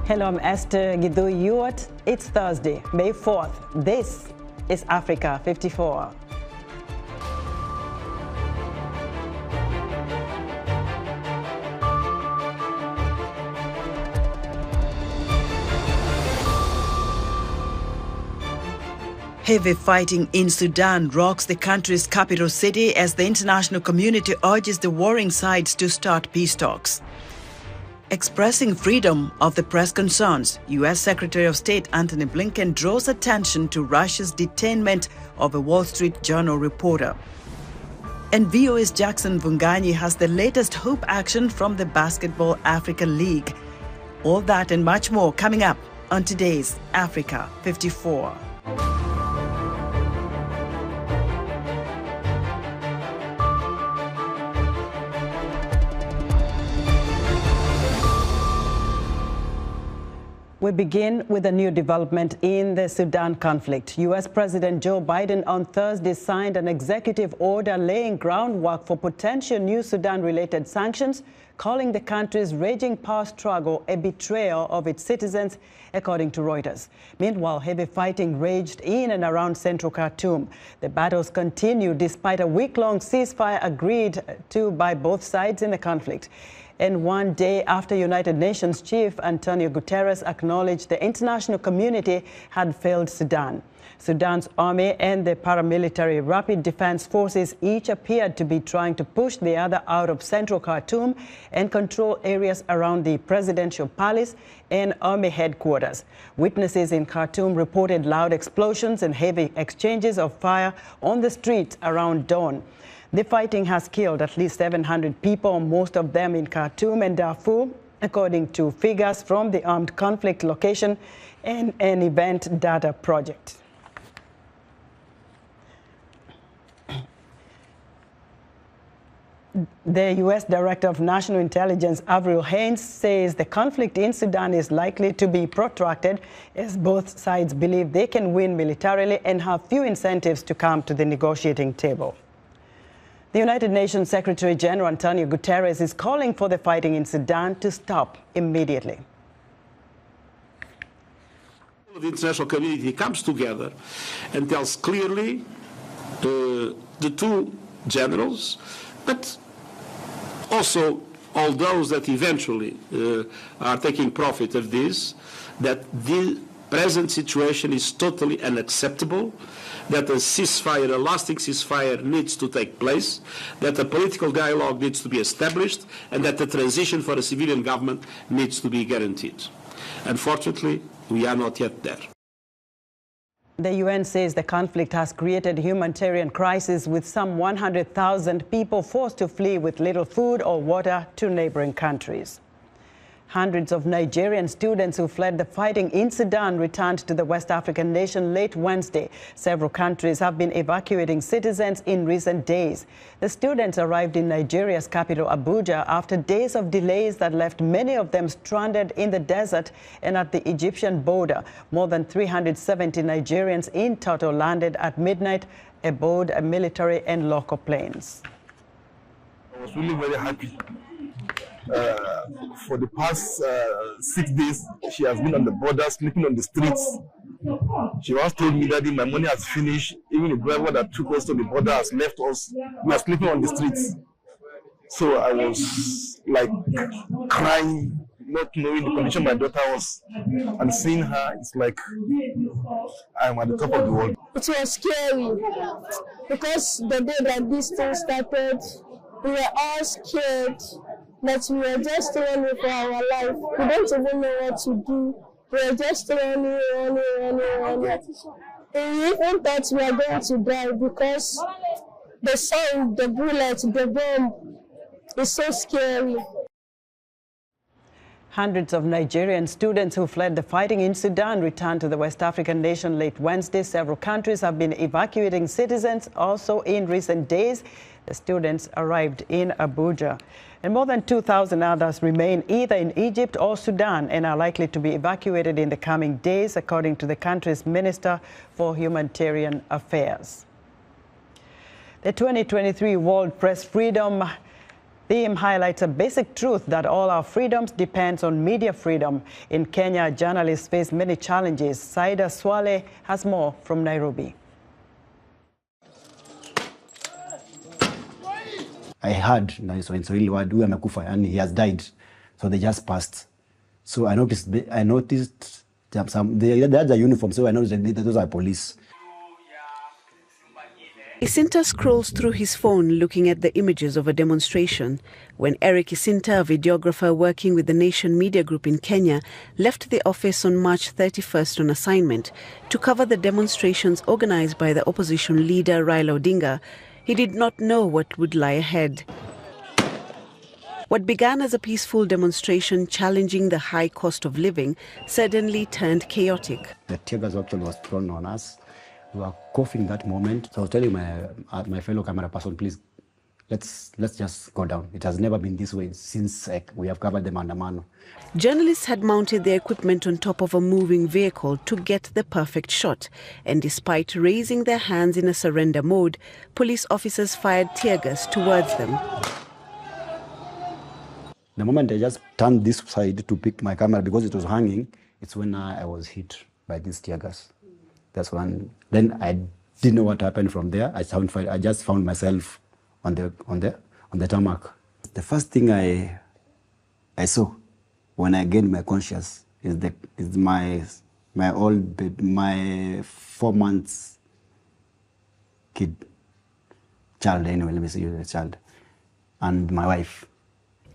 Hello, I'm Esther Gidhu-Ewart. It's Thursday, May 4th. This is Africa 54. Heavy fighting in Sudan rocks the country's capital city as the international community urges the warring sides to start peace talks. Expressing freedom of the press concerns, U.S. Secretary of State Antony Blinken draws attention to Russia's detainment of a Wall Street Journal reporter. And VOA'S Jackson Mvunganyi has the latest hope action from the Basketball Africa League. All that and much more coming up on today's Africa 54. We begin with a new development in the Sudan conflict. U.S. President Joe Biden on Thursday signed an executive order laying groundwork for potential new Sudan-related sanctions, calling the country's raging power struggle a betrayal of its citizens, according to Reuters. Meanwhile, heavy fighting raged in and around central Khartoum. The battles continue despite a week-long ceasefire agreed to by both sides in the conflict. And one day after United Nations Chief Antonio Guterres acknowledged the international community had failed Sudan. Sudan's army and the paramilitary Rapid Defense Forces each appeared to be trying to push the other out of central Khartoum and control areas around the presidential palace and army headquarters. Witnesses in Khartoum reported loud explosions and heavy exchanges of fire on the streets around dawn. The fighting has killed at least 700 people, most of them in Khartoum and Darfur, according to figures from the Armed Conflict Location and an Event Data Project. The U.S. Director of National Intelligence, Avril Haines, says the conflict in Sudan is likely to be protracted as both sides believe they can win militarily and have few incentives to come to the negotiating table. The United Nations Secretary General Antonio Guterres is calling for the fighting in Sudan to stop immediately. The international community comes together and tells clearly the two generals, but also all those that eventually are taking profit of this, that the present situation is totally unacceptable, that a ceasefire, a lasting ceasefire needs to take place, that a political dialogue needs to be established, and that the transition for a civilian government needs to be guaranteed. Unfortunately, we are not yet there. The UN says the conflict has created a humanitarian crisis with some 100,000 people forced to flee with little food or water to neighboring countries. Hundreds of Nigerian students who fled the fighting in Sudan returned to the West African nation late Wednesday. Several countries have been evacuating citizens in recent days. The students arrived in Nigeria's capital, Abuja, after days of delays that left many of them stranded in the desert and at the Egyptian border. More than 370 Nigerians in total landed at midnight aboard military and local planes. I was really very happy. For the past 6 days, she has been on the border, sleeping on the streets. She once told me, Daddy, my money has finished. Even the driver that took us to the border has left us. We are sleeping on the streets. So I was like crying, not knowing the condition my daughter was. And seeing her, it's like I'm at the top of the world. It was scary because the day that this thing started, we were all scared. But we were just running for our life. We don't even know what to do. We were just running. And we even thought we were going to die because the sound, the bullet, the bomb is so scary. Hundreds of Nigerian students who fled the fighting in Sudan returned to the West African nation late Wednesday. Several countries have been evacuating citizens also in recent days. The students arrived in Abuja. And more than 2,000 others remain either in Egypt or Sudan and are likely to be evacuated in the coming days, according to the country's Minister for Humanitarian Affairs. The 2023 World Press Freedom Theme highlights a basic truth that all our freedoms depends on media freedom. In Kenya, journalists face many challenges. Saida Swale has more from Nairobi. I heard in Swahili word huyu amekufa, and he has died, so they just passed. So I noticed they had a uniform, so I noticed that those are police. Isinta scrolls through his phone looking at the images of a demonstration when Eric Isinta, a videographer working with the Nation Media Group in Kenya, left the office on March 31st on assignment to cover the demonstrations organized by the opposition leader Raila Odinga. He did not know what would lie ahead. What began as a peaceful demonstration challenging the high cost of living suddenly turned chaotic. The tear gas actually was thrown on us. We were coughing that moment. So I was telling my fellow camera person, please, let's just go down. It has never been this way since we have covered the Mandamano. Journalists had mounted their equipment on top of a moving vehicle to get the perfect shot. And despite raising their hands in a surrender mode, police officers fired tear gas towards them. The moment I just turned this side to pick my camera because it was hanging, it's when I was hit by this tear gas. That's one. Then I didn't know what happened from there. I just found myself on the tarmac. The first thing I saw when I gained my conscience is my 4 months child. Anyway, let me say the child, and my wife.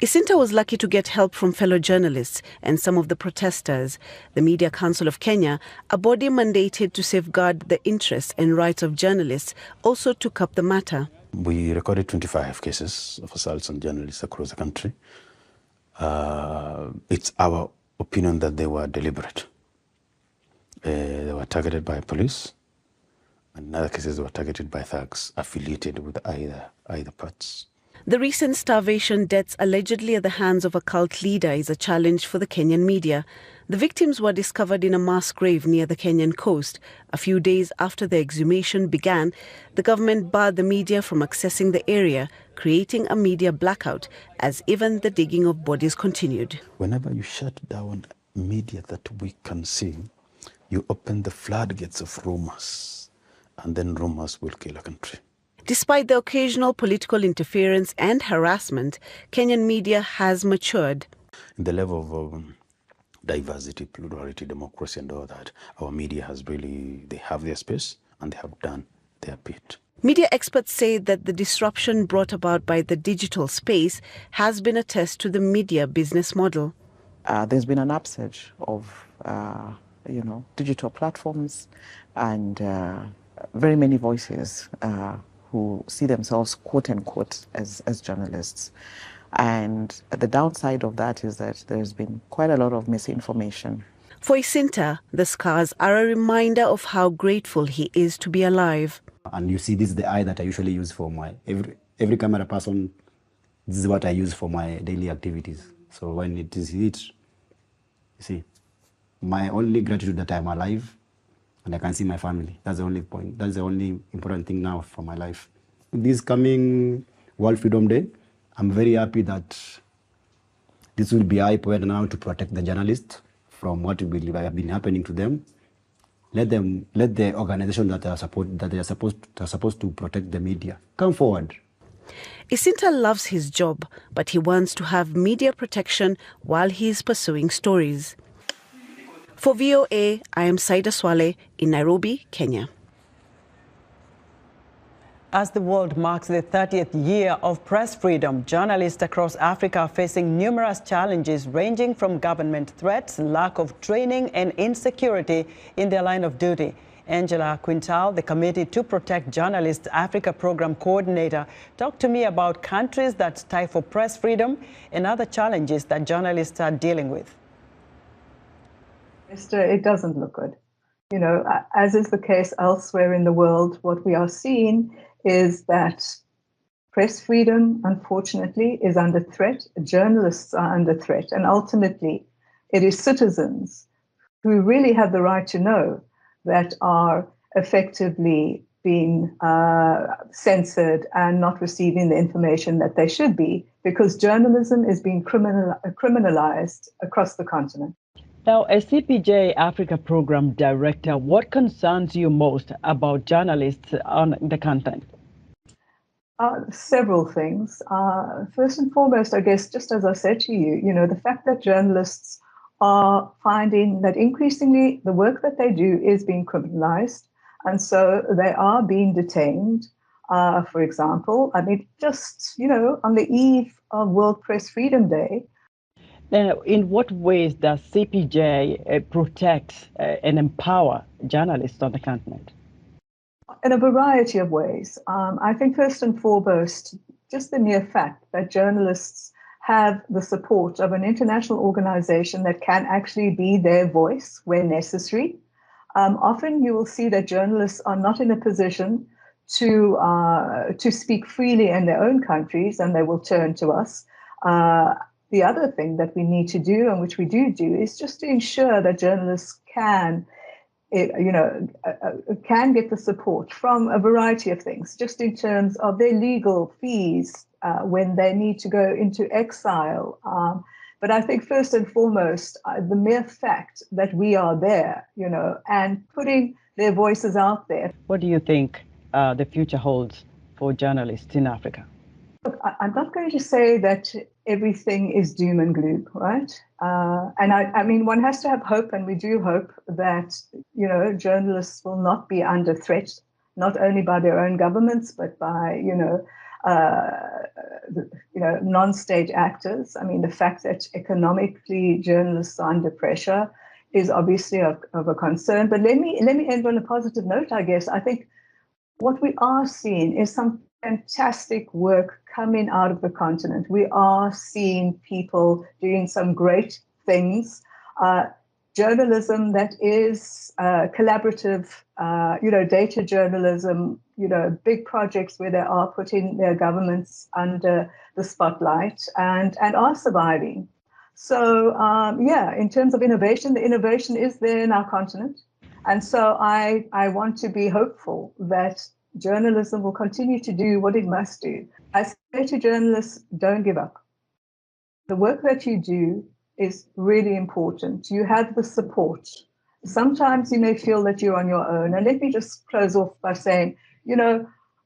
Isinta was lucky to get help from fellow journalists and some of the protesters. The Media Council of Kenya, a body mandated to safeguard the interests and rights of journalists, also took up the matter. We recorded 25 cases of assaults on journalists across the country. It's our opinion that they were deliberate. They were targeted by police, and in other cases they were targeted by thugs affiliated with either parts. The recent starvation deaths allegedly at the hands of a cult leader is a challenge for the Kenyan media. The victims were discovered in a mass grave near the Kenyan coast. A few days after the exhumation began, the government barred the media from accessing the area, creating a media blackout as even the digging of bodies continued. Whenever you shut down media that we can see, you open the floodgates of rumors, and then rumors will kill a country. Despite the occasional political interference and harassment, Kenyan media has matured. In the level of diversity, plurality, democracy and all that, our media has they have their space and they have done their bit. Media experts say that the disruption brought about by the digital space has been a test to the media business model. There's been an upsurge of, digital platforms and very many voices who see themselves, quote unquote, as journalists. And the downside of that is that there's been quite a lot of misinformation. For Isinta, the scars are a reminder of how grateful he is to be alive. And you see, this is the eye that I usually use for my, every camera person, this is what I use for my daily activities. So when it is hit, you see, my only gratitude that I'm alive, and I can see my family. That's the only point. That's the only important thing now for my life. This coming World Freedom Day, I'm very happy that this will be a point now to protect the journalists from what will have been happening to them. Let the organization that are supposed to protect the media come forward. Isinta loves his job, but he wants to have media protection while he is pursuing stories. For VOA, I am Saida Swale in Nairobi, Kenya. As the world marks the 30th year of press freedom, journalists across Africa are facing numerous challenges ranging from government threats, lack of training and insecurity in their line of duty. Angela Quintal, the Committee to Protect Journalists Africa Program Coordinator, talked to me about countries that stifle press freedom and other challenges that journalists are dealing with. It doesn't look good. You know, as is the case elsewhere in the world, what we are seeing is that press freedom, unfortunately, is under threat. Journalists are under threat. And ultimately, it is citizens who really have the right to know that are effectively been censored and not receiving the information that they should be, because journalism is being criminalized across the continent. Now, as CPJ Africa Program Director, what concerns you most about journalists on the continent? Several things. First and foremost, I guess, just as I said to you, the fact that journalists are finding that increasingly the work that they do is being criminalized, and so they are being detained. For example, I mean, just, on the eve of World Press Freedom Day. Now, in what ways does CPJ protect and empower journalists on the continent? In a variety of ways. I think first and foremost, just the mere fact that journalists have the support of an international organization that can actually be their voice when necessary. Often you will see that journalists are not in a position to speak freely in their own countries, and they will turn to us. The other thing that we need to do, and which we do, is just to ensure that journalists can get the support from a variety of things, just in terms of their legal fees when they need to go into exile. But I think first and foremost, the mere fact that we are there, and putting their voices out there. What do you think the future holds for journalists in Africa? Look, I'm not going to say that everything is doom and gloom, right? And I mean, one has to have hope, and we do hope that, journalists will not be under threat, not only by their own governments, but by, non-state actors. I mean, the fact that economically journalists are under pressure is obviously of a concern. But let me end on a positive note, I guess. I think what we are seeing is some fantastic work coming out of the continent. We are seeing people doing some great things. Journalism that is collaborative, data journalism, big projects where they are putting their governments under the spotlight and are surviving. So, in terms of innovation, the innovation is there in our continent. And so I want to be hopeful that journalism will continue to do what it must do. I say to journalists, don't give up. The work that you do is really important. You have the support. Sometimes you may feel that you're on your own. And let me just close off by saying,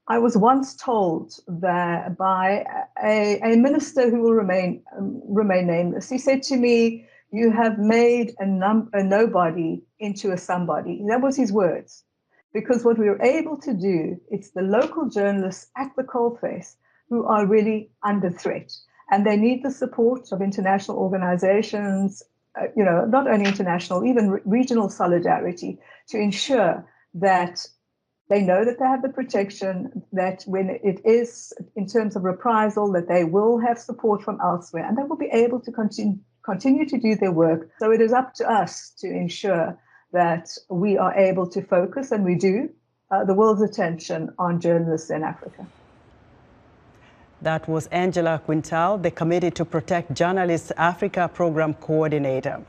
I was once told that by a minister who will remain nameless. He said to me, "You have made a nobody into a somebody." That was his words. Because what we were able to do, it's the local journalists at the coalface who are really under threat. And they need the support of international organizations, not only international, even regional solidarity, to ensure that they know that they have the protection, that when it is in terms of reprisal, that they will have support from elsewhere, and they will be able to continue to do their work. So it is up to us to ensure that we are able to focus, and we do, the world's attention on journalists in Africa. That was Angela Quintal, the Committee to Protect Journalists Africa Program Coordinator.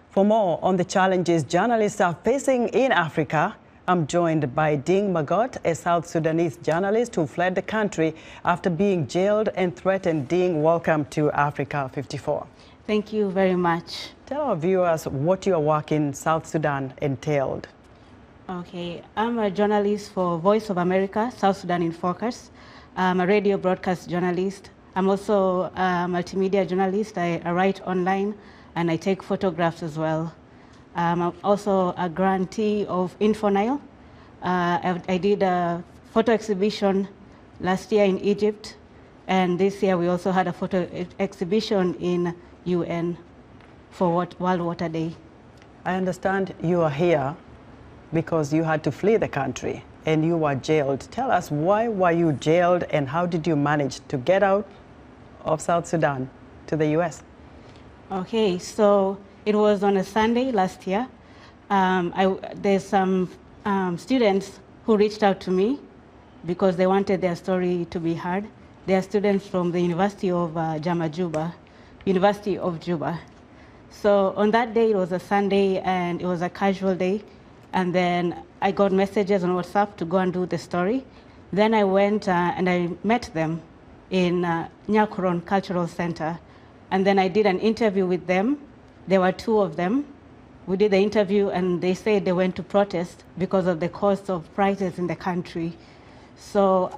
For more on the challenges journalists are facing in Africa, I'm joined by Ding Magot, a South Sudanese journalist who fled the country after being jailed and threatened. Ding, welcome to Africa 54. Thank you very much. Tell our viewers what your work in South Sudan entailed. Okay, I'm a journalist for Voice of America, South Sudan in Focus. I'm a radio broadcast journalist. I'm also a multimedia journalist. I write online and I take photographs as well. I'm also a grantee of InfoNile. I did a photo exhibition last year in Egypt, and this year we also had a photo exhibition in UN for World Water Day. I understand you are here because you had to flee the country and you were jailed. Tell us, why were you jailed and how did you manage to get out of South Sudan to the US? Okay, so it was on a Sunday last year. There's some students who reached out to me because they wanted their story to be heard. They are students from the University of Juba. So on that day, it was a Sunday and it was a casual day. And then I got messages on WhatsApp to go and do the story. Then I went and I met them in Nyakuron Cultural Center. And then I did an interview with them. There were 2 of them. We did the interview and they said they went to protest because of the cost of prices in the country. So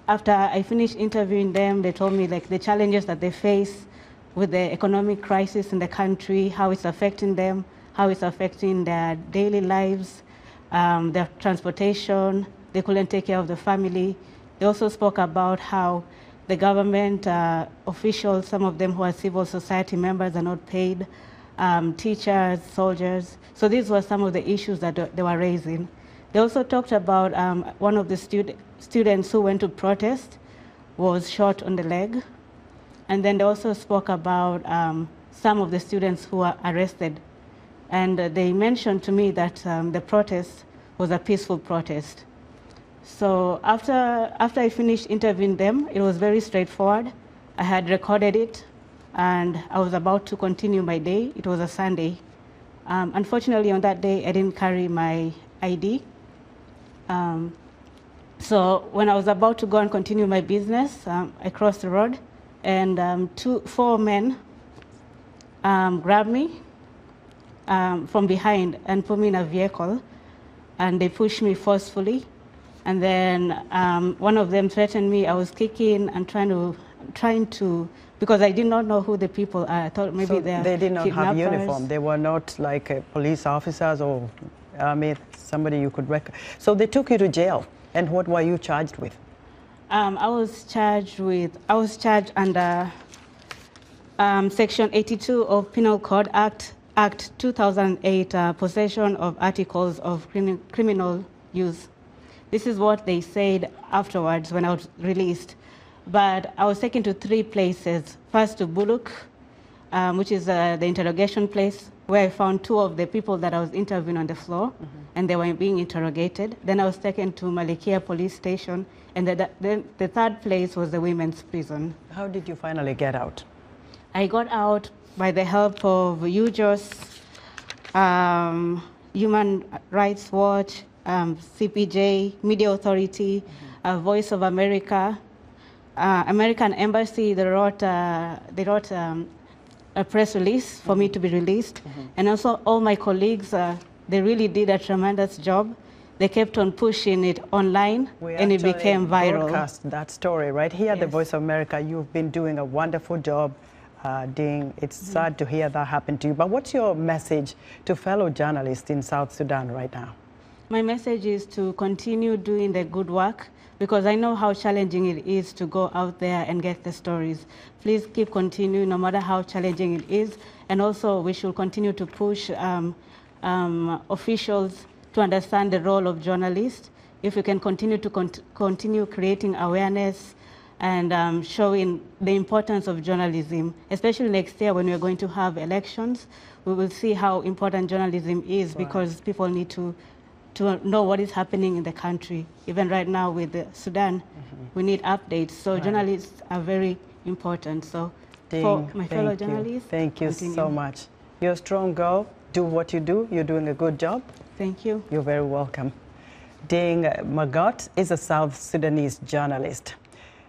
after I finished interviewing them, they told me like the challenges that they face with the economic crisis in the country, how it's affecting them, how it's affecting their daily lives, their transportation. They couldn't take care of the family. They also spoke about how the government officials, some of them who are civil society members, are not paid, teachers, soldiers. So these were some of the issues that they were raising. They also talked about one of the students who went to protest was shot on the leg. And then they also spoke about some of the students who were arrested. And they mentioned to me that the protest was a peaceful protest. So after I finished interviewing them, it was very straightforward. I had recorded it, and I was about to continue my day. It was a Sunday. Unfortunately, on that day, I didn't carry my ID. So when I was about to go and continue my business, I crossed the road, and 4 men grabbed me from behind and put me in a vehicle, and they pushed me forcefully. And then one of them threatened me. I was kicking and trying to, because I did not know who the people are. I thought maybe they did not have uniform. They were not like police officers or somebody you could recognize. So they took you to jail. And what were you charged with? I was charged under Section 82 of Penal Code Act 2008, possession of articles of criminal use. This is what they said afterwards when I was released. But I was taken to 3 places. First to Buluk, which is the interrogation place, where I found 2 of the people that I was interviewing on the floor, and they were being interrogated. Then I was taken to Malikia police station, and the 3rd place was the women's prison. How did you finally get out? I got out by the help of UJOS, Human Rights Watch, CPJ, Media Authority, Voice of America, American Embassy. They wrote a press release for me to be released. And also all my colleagues, they really did a tremendous job. They kept on pushing it online, and it became viral. Broadcast that story right here at the Voice of America. You've been doing a wonderful job, Ding. It's sad to hear that happen to you. But what's your message to fellow journalists in South Sudan right now? My message is to continue doing the good work, because I know how challenging it is to go out there and get the stories. Please keep continuing no matter how challenging it is. And also we should continue to push officials to understand the role of journalists. If we can continue to continue creating awareness and showing the importance of journalism, especially next year when we're going to have elections, we will see how important journalism is, because people need to know what is happening in the country. Even right now with Sudan, we need updates. So journalists are very important. So for my fellow journalists, thank you so much. You're a strong girl. Do what you do. You're doing a good job. Thank you. You're very welcome. Ding Magot is a South Sudanese journalist.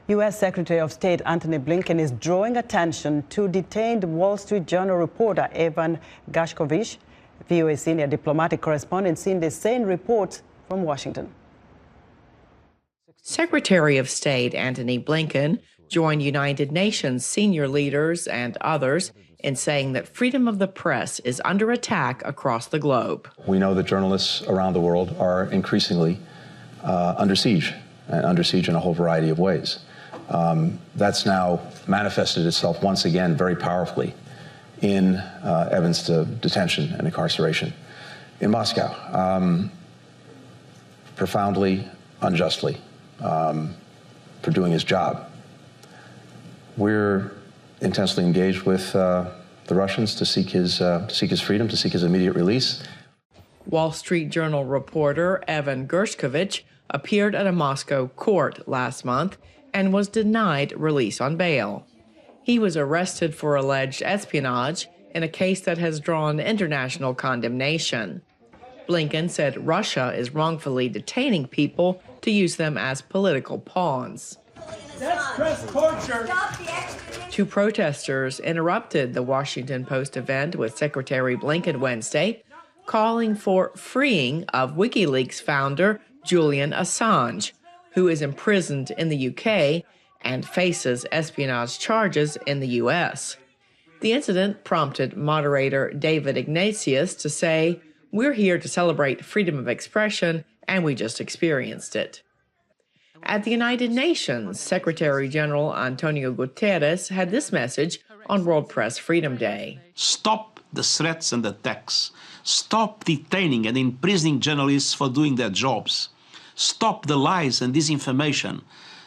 U.S. Secretary of State Antony Blinken is drawing attention to detained Wall Street Journal reporter Evan Gershkovich. VOA senior diplomatic correspondent Cindy Sain reports from Washington. Secretary of State Antony Blinken joined United Nations senior leaders and others in saying that freedom of the press is under attack across the globe. We know that journalists around the world are increasingly under siege, and under siege in a whole variety of ways. That's now manifested itself once again very powerfully in Evan's detention and incarceration in Moscow, profoundly, unjustly, for doing his job. We're intensely engaged with the Russians to seek his freedom, to seek his immediate release. Wall Street Journal reporter Evan Gershkovich appeared at a Moscow court last month and was denied release on bail. He was arrested for alleged espionage in a case that has drawn international condemnation. Blinken said Russia is wrongfully detaining people to use them as political pawns. That's press torture. Two protesters interrupted the Washington Post event with Secretary Blinken Wednesday, calling for freeing of WikiLeaks founder Julian Assange, who is imprisoned in the UK and faces espionage charges in the US. The incident prompted moderator David Ignatius to say, "We're here to celebrate freedom of expression, and we just experienced it." At the United Nations, Secretary General Antonio Guterres had this message on World Press Freedom Day. Stop the threats and attacks. Stop detaining and imprisoning journalists for doing their jobs. Stop the lies and disinformation.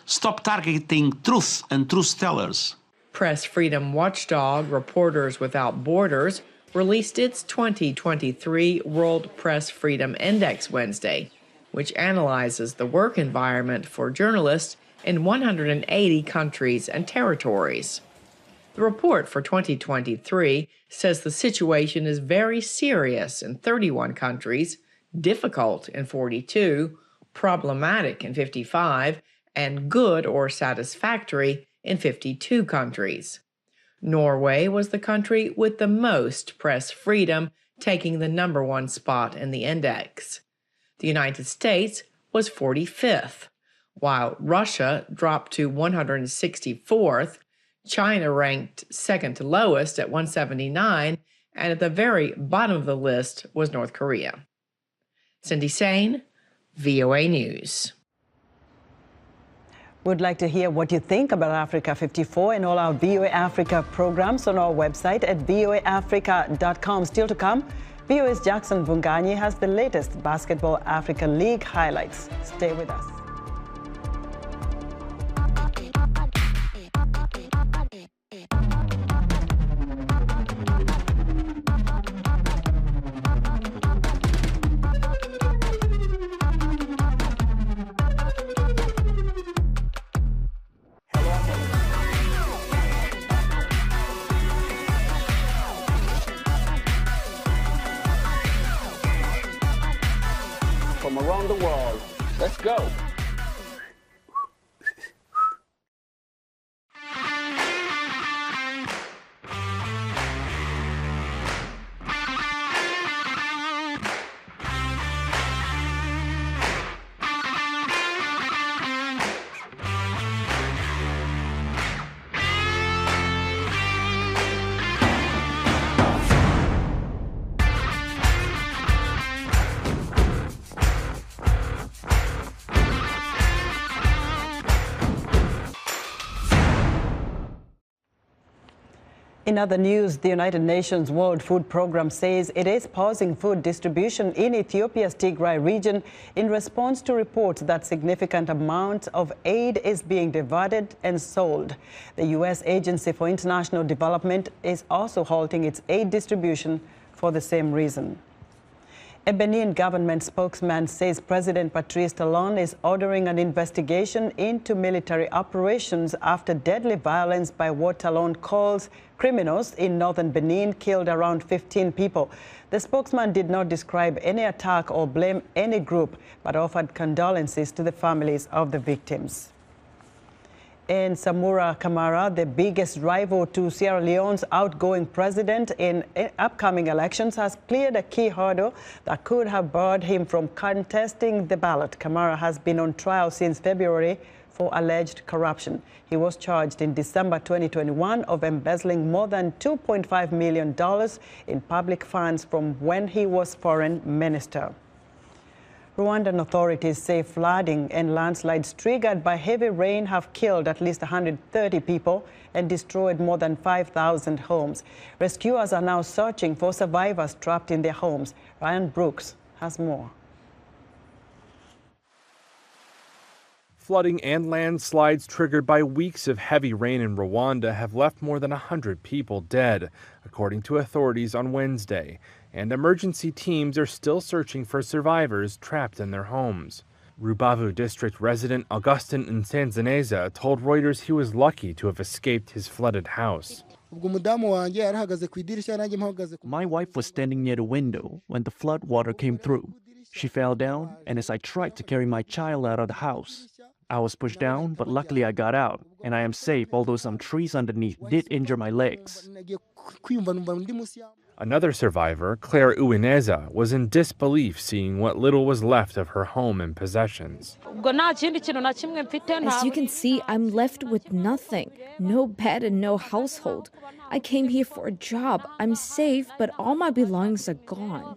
Stop targeting truth and truth tellers. Press freedom watchdog Reporters Without Borders released its 2023 World Press Freedom Index Wednesday, which analyzes the work environment for journalists in 180 countries and territories. The report for 2023 says the situation is very serious in 31 countries, difficult in 42, problematic in 55, and good or satisfactory in 52 countries. Norway was the country with the most press freedom, taking the #1 spot in the index. The United States was 45th, while Russia dropped to 164th, China ranked second to lowest at 179, and at the very bottom of the list was North Korea. Cindy Sain, VOA News. We'd like to hear what you think about Africa 54 and all our VOA Africa programs on our website at voaafrica.com. Still to come, VOA'S Jackson Mvunganyi has the latest Basketball Africa League highlights. Stay with us. From around the world. Let's go. In other news, the United Nations World Food Programme says it is pausing food distribution in Ethiopia's Tigray region in response to reports that significant amounts of aid is being diverted and sold. The U.S. Agency for International Development is also halting its aid distribution for the same reason. A Benin government spokesman says President Patrice Talon is ordering an investigation into military operations after deadly violence by what Talon calls criminals in northern Benin killed around 15 people. The spokesman did not describe any attack or blame any group, but offered condolences to the families of the victims. And Samura Kamara, the biggest rival to Sierra Leone's outgoing president in upcoming elections, has cleared a key hurdle that could have barred him from contesting the ballot. Kamara has been on trial since February for alleged corruption. He was charged in December 2021 of embezzling more than $2.5 million in public funds from when he was foreign minister. Rwandan authorities say flooding and landslides triggered by heavy rain have killed at least 130 people and destroyed more than 5,000 homes. Rescuers are now searching for survivors trapped in their homes. Ryan Brooks has more. Flooding and landslides triggered by weeks of heavy rain in Rwanda have left more than 100 people dead, according to authorities on Wednesday, and emergency teams are still searching for survivors trapped in their homes. Rubavu district resident Augustin Nsanzaneza told Reuters he was lucky to have escaped his flooded house. My wife was standing near the window when the flood water came through. She fell down, and as I tried to carry my child out of the house, I was pushed down, but luckily I got out, and I am safe, although some trees underneath did injure my legs. Another survivor, Claire Uwineza, was in disbelief seeing what little was left of her home and possessions. As you can see, I'm left with nothing. No bed and no household. I came here for a job. I'm safe, but all my belongings are gone.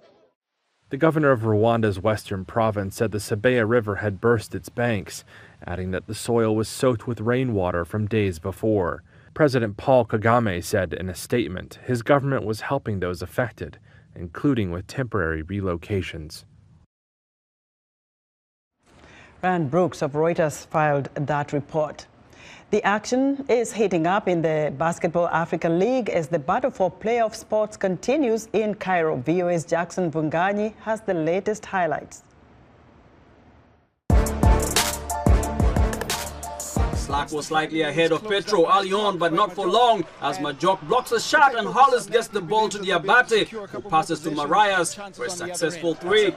The governor of Rwanda's western province said the Sebeya River had burst its banks, adding that the soil was soaked with rainwater from days before. President Paul Kagame said in a statement his government was helping those affected, including with temporary relocations. Rand Brooks of Reuters filed that report. The action is heating up in the Basketball Africa League as the battle for playoff spots continues in Cairo. VOA'S Jackson Mvunganyi has the latest highlights. Slack was slightly ahead of Petro early on, but not for long, as Majok blocks a shot and Hollis gets the ball to Diabate, who passes to Marias for a successful three.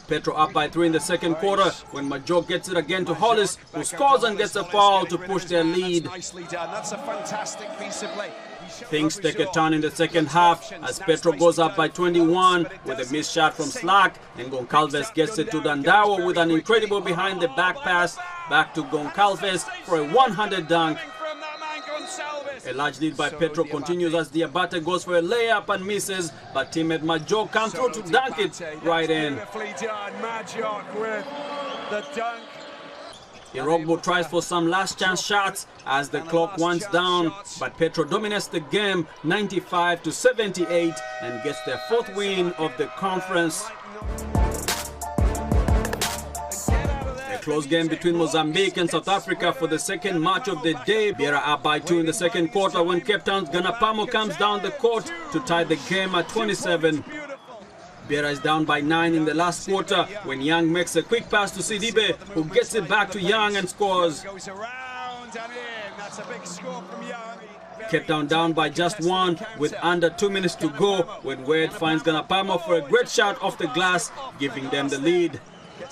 Petro up by 3 in the second quarter when Majok gets it again to Hollis, who scores and gets a foul to push their lead. Things take a turn in the second half as Petro goes up by 21 with a missed shot from Slack, and Goncalves gets it to Dandawo with an incredible behind-the-back pass back to Goncalves for a 100 dunk. A large lead by Petro continues as Diabate goes for a layup and misses, but teammate Majok comes through to dunk it right in. Irogbo tries for some last chance shots as the clock winds down, but Petro dominates the game 95-78 and gets their 4th win of the conference. A close game between Mozambique and South Africa for the second match of the day. Biera up by 2 in the second quarter when Cape Town's Ganapamo comes down the court to tie the game at 27. Biera is down by 9 in the last quarter when Young makes a quick pass to Sidibe, who gets it back to Young and scores. Cape Town down by just 1 with under 2 minutes to go when Wade finds Ganapamo for a great shot off the glass, giving them the lead.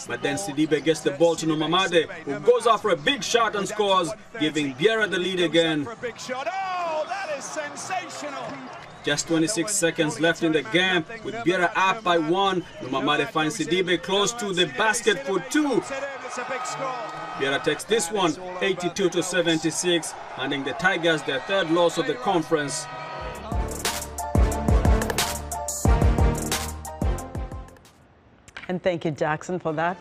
But then Sidibe gets the ball to Nomamade, who goes off for a big shot and scores, giving Biera the lead again. Just 26 seconds left in the game with Biera up by 1. Nomamade finds Sidibe close to the basket for 2. Biera takes this one 82-76, handing the Tigers their 3rd loss of the conference. And thank you, Jackson, for that.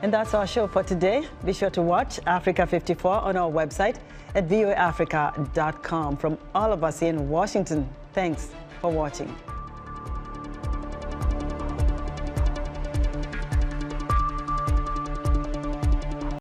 And that's our show for today. Be sure to watch Africa 54 on our website at voaafrica.com. From all of us in Washington, thanks for watching.